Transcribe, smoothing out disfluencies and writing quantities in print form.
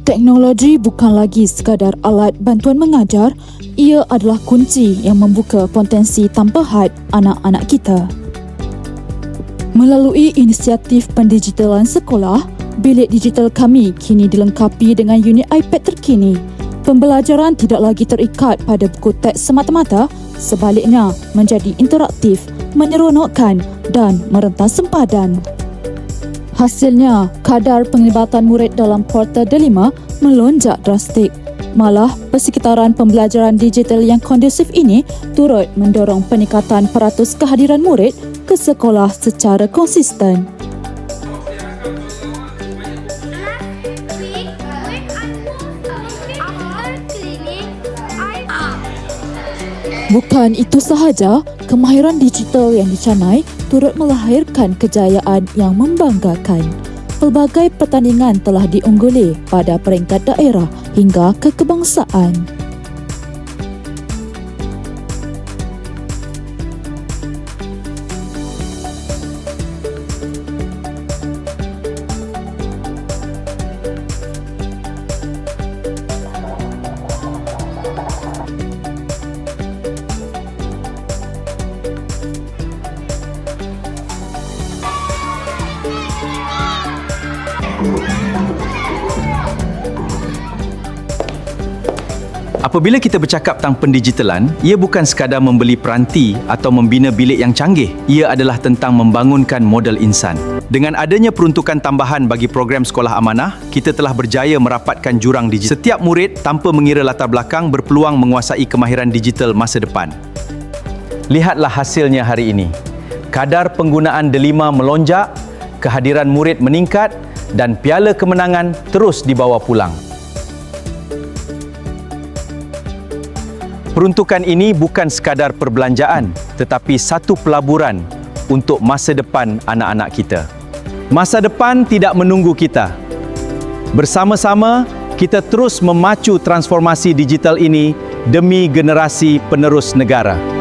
Teknologi bukan lagi sekadar alat bantuan mengajar, ia adalah kunci yang membuka potensi tanpa had anak-anak kita. Melalui inisiatif pendigitalan sekolah, bilik digital kami kini dilengkapi dengan unit iPad terkini. Pembelajaran tidak lagi terikat pada buku teks semata-mata, sebaliknya menjadi interaktif, menyeronokkan dan merentas sempadan. Hasilnya, kadar penglibatan murid dalam Portal Delima melonjak drastik. Malah, persekitaran pembelajaran digital yang kondusif ini turut mendorong peningkatan peratus kehadiran murid ke sekolah secara konsisten. Bukan itu sahaja, kemahiran digital yang dicanai turut melahirkan kejayaan yang membanggakan. Pelbagai pertandingan telah diungguli pada peringkat daerah hingga ke kebangsaan. Apabila kita bercakap tentang pendigitalan, ia bukan sekadar membeli peranti atau membina bilik yang canggih. Ia adalah tentang membangunkan model insan. Dengan adanya peruntukan tambahan bagi program Sekolah Amanah, kita telah berjaya merapatkan jurang digital. Setiap murid tanpa mengira latar belakang berpeluang menguasai kemahiran digital masa depan. Lihatlah hasilnya hari ini. Kadar penggunaan Delima melonjak, kehadiran murid meningkat dan piala kemenangan terus dibawa pulang. Peruntukan ini bukan sekadar perbelanjaan, tetapi satu pelaburan untuk masa depan anak-anak kita. Masa depan tidak menunggu kita. Bersama-sama, kita terus memacu transformasi digital ini demi generasi penerus negara.